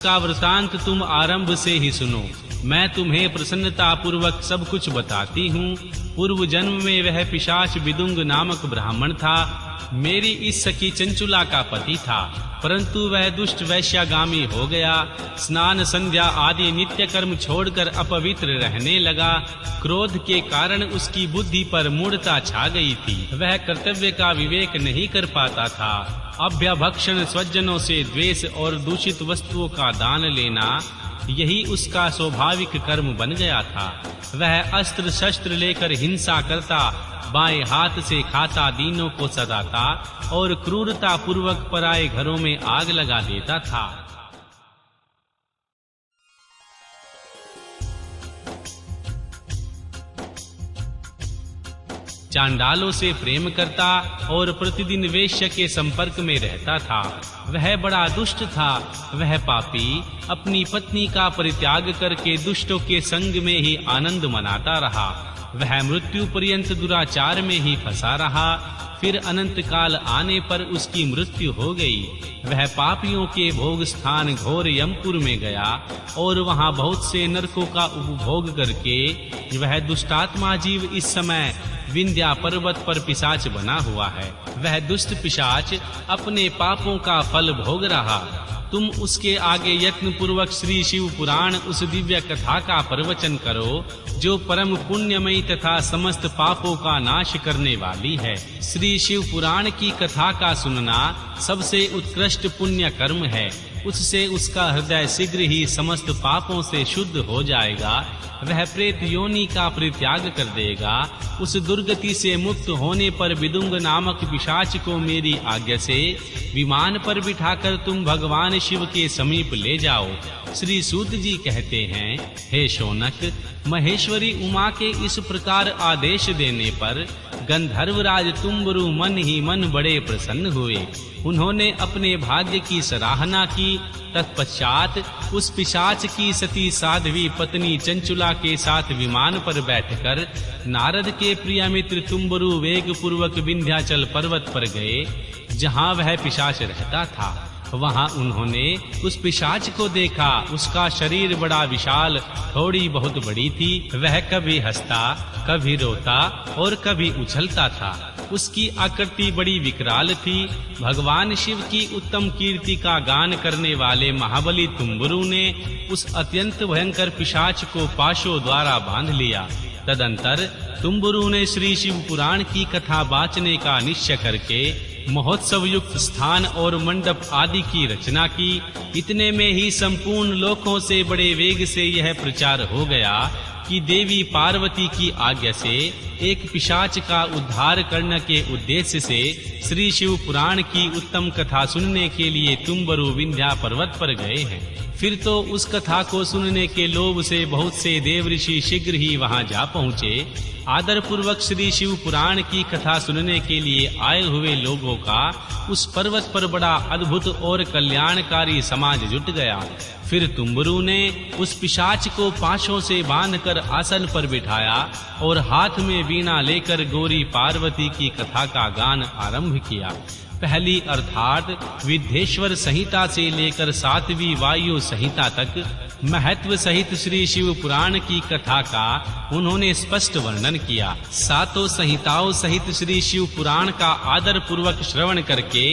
का वृतांत तुम आरंभ से ही सुनो। मैं तुम्हें प्रसन्नता पूर्वक सब कुछ बताती हूँ। पूर्व जन्म में वह पिशाच विदुंग नामक ब्राह्मण था। मेरी इस सखी चंचुला का पति था, परंतु वह दुष्ट वैश्यागामी हो गया। स्नान संध्या आदि नित्य कर्म छोड़कर अपवित्र रहने लगा। क्रोध के कारण उसकी बुद्धि पर मूढ़ता छा गई थी। वह कर्तव्य का विवेक नहीं कर पाता था। अभ्यभक्षण, स्वजनों से द्वेष और दूषित वस्तुओं का दान लेना, यही उसका स्वाभाविक कर्म बन गया था। वह अस्त्र शस्त्र लेकर हिंसा करता, बाएं हाथ से खाता, दीनों को सताता और क्रूरता पूर्वक पराये घरों में आग लगा देता था। चांडालों से प्रेम करता और प्रतिदिन वेश्या के संपर्क में रहता था। वह बड़ा दुष्ट था। वह पापी अपनी पत्नी का परित्याग करके दुष्टों के संग में ही आनंद मनाता रहा। वह मृत्यु पर्यंत दुराचार में ही फंसा रहा। फिर अनंत काल आने पर उसकी मृत्यु हो गई। वह पापियों के भोग स्थान घोर यमपुर में गया और वहां बहुत से नरकों का उपभोग करके वह दुष्टात्मा जीव इस समय विंध्या पर्वत पर पिशाच बना हुआ है। वह दुष्ट पिशाच अपने पापों का फल भोग रहा। तुम उसके आगे यत्न पूर्वक श्री शिव पुराण उस दिव्य कथा का प्रवचन करो जो परम पुण्यमयी तथा समस्त पापों का नाश करने वाली है। श्री शिव पुराण की कथा का सुनना सबसे उत्कृष्ट पुण्य कर्म है। उससे उसका हृदय शीघ्र ही समस्त पापों से शुद्ध हो जाएगा। वह प्रेत योनि का परित्याग कर देगा। उस दुर्गति से मुक्त होने पर विदुंग नामक पिशाच को मेरी आज्ञा से विमान पर बिठाकर तुम भगवान शिव के समीप ले जाओ। श्री सूत जी कहते हैं, हे शौनक, महेश्वरी उमा के इस प्रकार आदेश देने पर गंधर्वराज तुम्बरु मन ही मन बड़े प्रसन्न हुए। उन्होंने अपने भाग्य की सराहना की। तत्पश्चात उस पिशाच की सती साध्वी पत्नी चंचुला के साथ विमान पर बैठकर नारद के प्रिय मित्र तुम्बरु वेग पूर्वक विंध्याचल पर्वत पर गए, जहां वह पिशाच रहता था। वहां उन्होंने उस पिशाच को देखा। उसका शरीर बड़ा विशाल, थोड़ी बहुत बड़ी थी। वह कभी हंसता, कभी रोता और कभी उछलता था। उसकी आकृति बड़ी विकराल थी। भगवान शिव की उत्तम कीर्ति का गान करने वाले महाबली तुम्बरु ने उस अत्यंत भयंकर पिशाच को पाशों द्वारा बांध लिया। तदंतर तुम्बरु ने श्री शिव पुराण की कथा बाँचने का निश्चय करके महोत्सव युक्त स्थान और मंडप आदि की रचना की। इतने में ही संपूर्ण लोकों से बड़े वेग से यह प्रचार हो गया कि देवी पार्वती की आज्ञा से एक पिशाच का उद्धार करने के उद्देश्य से श्री शिव पुराण की उत्तम कथा सुनने के लिए तुम्बरु विंध्या पर्वत पर गए हैं। फिर तो उस कथा को सुनने के लोभ से बहुत से देव ऋषि शीघ्र ही वहां जा पहुँचे। आदर पूर्वक श्री शिव पुराण की कथा सुनने के लिए आए हुए लोगों का उस पर्वत पर बड़ा अद्भुत और कल्याणकारी समाज जुट गया। फिर तुम्बरु ने उस पिशाच को पाशों से बांधकर आसन पर बिठाया और हाथ में वीणा लेकर गौरी पार्वती की कथा का गान आरंभ किया। पहली अर्थात विद्येश्वर संहिता से लेकर 7वीं वायु संहिता तक महत्व सहित श्री शिव पुराण की कथा का उन्होंने स्पष्ट वर्णन किया। 7 संहिताओं सहित श्री शिव पुराण का आदर पूर्वक श्रवण करके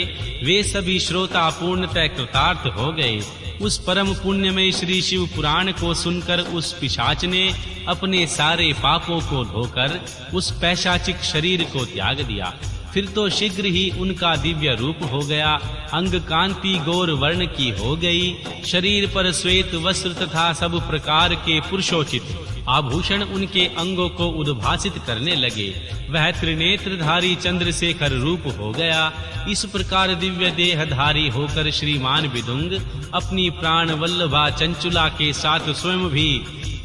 वे सभी श्रोता पूर्णतः कृतार्थ हो गए। उस परम पुण्यमय श्री शिव पुराण को सुनकर उस पिशाच ने अपने सारे पापों को धोकर उस पैशाचिक शरीर को त्याग दिया। फिर तो शीघ्र ही उनका दिव्य रूप हो गया। अंग कांति गौर वर्ण की हो गई। शरीर पर श्वेत वस्त्र तथा सब प्रकार के पुरुषोचित आभूषण उनके अंगों को उद्भासित करने लगे। वह त्रिनेत्रधारी चंद्रशेखर रूप हो गया। इस प्रकार दिव्य देहधारी होकर श्रीमान विदुंग अपनी प्राण वल्लभा चंचुला के साथ स्वयं भी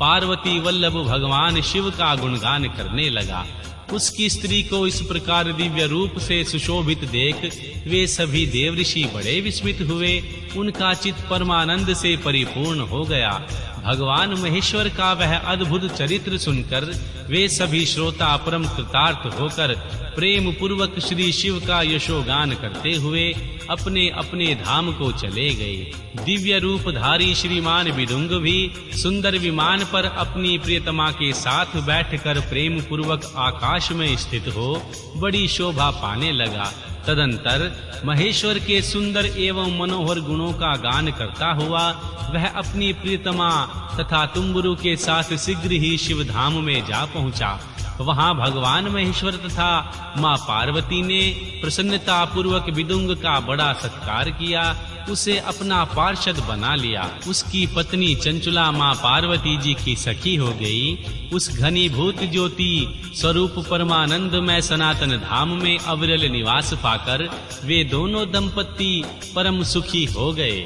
पार्वती वल्लभ भगवान शिव का गुणगान करने लगा। उसकी स्त्री को इस प्रकार दिव्य रूप से सुशोभित देख वे सभी देवऋषि बड़े विस्मित हुए। उनका चित्त परमानंद से परिपूर्ण हो गया। भगवान महेश्वर का वह अद्भुत चरित्र सुनकर वे सभी श्रोता परम कृतार्थ होकर प्रेम पूर्वक श्री शिव का यशोगान करते हुए अपने अपने धाम को चले गए। दिव्य रूपधारी श्रीमान विदुंग भी सुंदर विमान पर अपनी प्रियतमा के साथ बैठकर प्रेम पूर्वक आकाश में स्थित हो बड़ी शोभा पाने लगा। तदंतर महेश्वर के सुंदर एवं मनोहर गुणों का गान करता हुआ वह अपनी प्रियतमा तथा तुम्बुरु के साथ शीघ्र ही शिव धाम में जा पहुंचा। वहां भगवान महेश्वर तथा मां पार्वती ने प्रसन्नता पूर्वक विदुंग का बड़ा सत्कार किया, उसे अपना पार्षद बना लिया। उसकी पत्नी चंचुला मां पार्वती जी की सखी हो गई। उस घनीभूत ज्योति स्वरूप परमानंदमय सनातन धाम में अविरल निवास पाकर वे दोनों दंपति परम सुखी हो गए।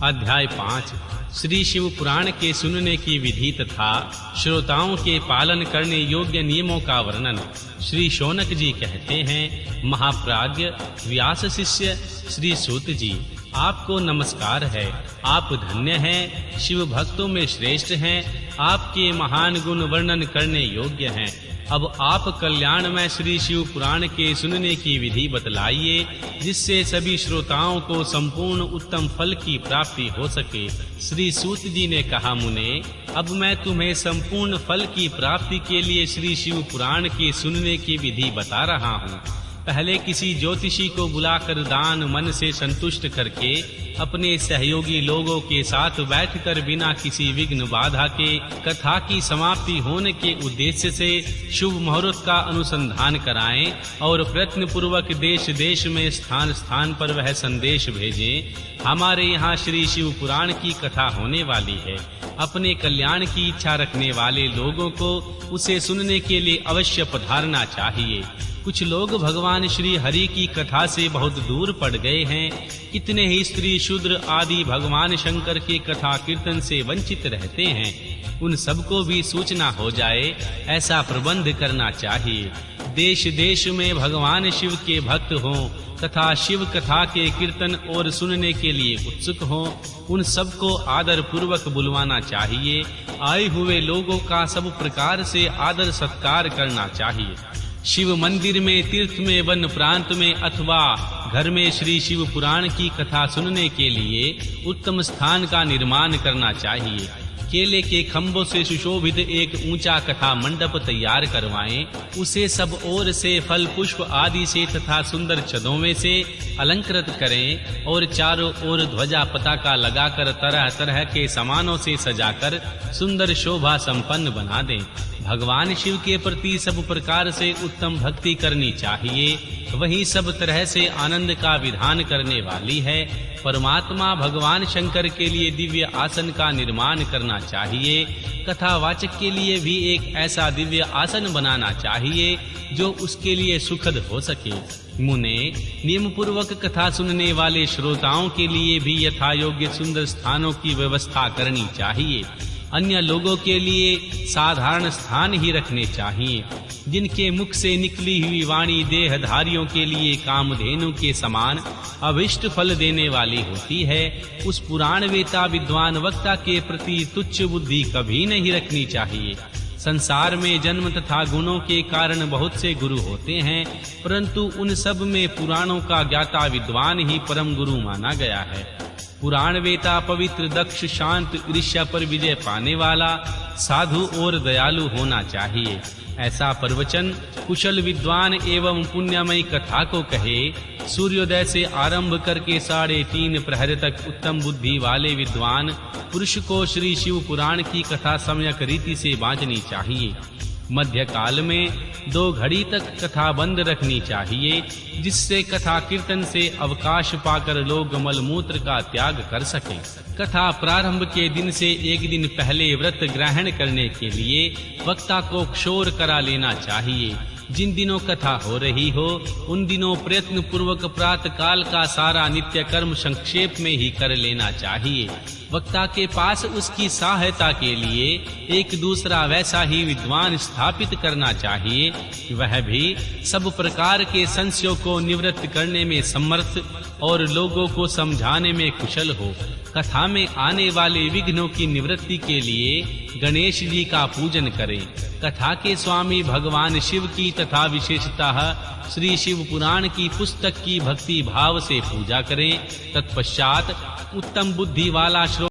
अध्याय 5 श्री शिव पुराण के सुनने की विधि तथा श्रोताओं के पालन करने योग्य नियमों का वर्णन। श्री शौनक जी कहते हैं, महाप्राज्ञ व्यास शिष्य श्री सूत जी, आपको नमस्कार है। आप धन्य हैं, शिव भक्तों में श्रेष्ठ हैं, आपके महान गुण वर्णन करने योग्य हैं। अब आप कल्याणमय श्री शिव पुराण के सुनने की विधि बतलाइए, जिससे सभी श्रोताओं को संपूर्ण उत्तम फल की प्राप्ति हो सके। श्री सूत जी ने कहा, मुने, अब मैं तुम्हें संपूर्ण फल की प्राप्ति के लिए श्री शिव पुराण के सुनने की विधि बता रहा हूँ। पहले किसी ज्योतिषी को बुलाकर दान मन से संतुष्ट करके अपने सहयोगी लोगों के साथ बैठकर बिना किसी विघ्न बाधा के कथा की समाप्ति होने के उद्देश्य से शुभ मुहूर्त का अनुसंधान कराएं और प्रयत्न पूर्वक देश देश में स्थान स्थान पर वह संदेश भेजें, हमारे यहाँ श्री शिव पुराण की कथा होने वाली है। अपने कल्याण की इच्छा रखने वाले लोगों को उसे सुनने के लिए अवश्य पधारना चाहिए। कुछ लोग भगवान श्री हरि की कथा से बहुत दूर पड़ गए हैं। कितने ही स्त्री शूद्र आदि भगवान शंकर के कथा कीर्तन से वंचित रहते हैं। उन सबको भी सूचना हो जाए, ऐसा प्रबंध करना चाहिए। देश देश में भगवान शिव के भक्त हों तथा शिव कथा के कीर्तन और सुनने के लिए उत्सुक हों, उन सबको आदर पूर्वक बुलवाना चाहिए। आए हुए लोगों का सब प्रकार से आदर सत्कार करना चाहिए। शिव मंदिर में, तीर्थ में, वन प्रांत में अथवा घर में श्री शिव पुराण की कथा सुनने के लिए उत्तम स्थान का निर्माण करना चाहिए। केले के खंभों से सुशोभित एक ऊंचा कथा मंडप तैयार करवाएं। उसे सब ओर से फल पुष्प आदि से तथा सुंदर छदों से अलंकृत करें और चारों ओर ध्वजा पताका लगाकर तरह तरह के सामानों से सजाकर सुंदर शोभा संपन्न बना दें। भगवान शिव के प्रति सब प्रकार से उत्तम भक्ति करनी चाहिए। वही सब तरह से आनंद का विधान करने वाली है। परमात्मा भगवान शंकर के लिए दिव्य आसन का निर्माण करना चाहिए। कथावाचक के लिए भी एक ऐसा दिव्य आसन बनाना चाहिए जो उसके लिए सुखद हो सके। मुने, नियम पूर्वक कथा सुनने वाले श्रोताओं के लिए भी यथा योग्य सुंदर स्थानों की व्यवस्था करनी चाहिए। अन्य लोगों के लिए साधारण स्थान ही रखने चाहिए। जिनके मुख से निकली हुई वाणी देहधारियों के लिए कामधेनु के समान अभिष्ट फल देने वाली होती है, उस पुराण वेता विद्वान वक्ता के प्रति तुच्छ बुद्धि कभी नहीं रखनी चाहिए। संसार में जन्म तथा गुणों के कारण बहुत से गुरु होते हैं, परंतु उन सब में पुराणों का ज्ञाता विद्वान ही परम गुरु माना गया है। पुराण वेता पवित्र, दक्ष, शांत, ईर्ष्या पर विजय पाने वाला, साधु और दयालु होना चाहिए। ऐसा प्रवचन कुशल विद्वान एवं पुण्यमयी कथा को कहे। सूर्योदय से आरंभ करके 3.5 प्रहर तक उत्तम बुद्धि वाले विद्वान पुरुष को श्री शिव पुराण की कथा सम्यक रीति से बांचनी चाहिए। मध्य काल में 2 घड़ी तक कथा बंद रखनी चाहिए, जिससे कथा कीर्तन से अवकाश पाकर लोग मलमूत्र का त्याग कर सकें। कथा प्रारंभ के दिन से 1 दिन पहले व्रत ग्रहण करने के लिए वक्ता को क्षौर करा लेना चाहिए। जिन दिनों कथा हो रही हो उन दिनों प्रयत्न पूर्वक प्रातः काल का सारा नित्य कर्म संक्षेप में ही कर लेना चाहिए। वक्ता के पास उसकी सहायता के लिए एक दूसरा वैसा ही विद्वान स्थापित करना चाहिए, वह भी सब प्रकार के संशयों को निवृत्त करने में समर्थ और लोगों को समझाने में कुशल हो। कथा में आने वाले विघ्नों की निवृत्ति के लिए गणेश जी का पूजन करें। कथा के स्वामी भगवान शिव की तथा विशेषतः श्री शिव पुराण की पुस्तक की भक्ति भाव से पूजा करें। तत्पश्चात उत्तम बुद्धि वाला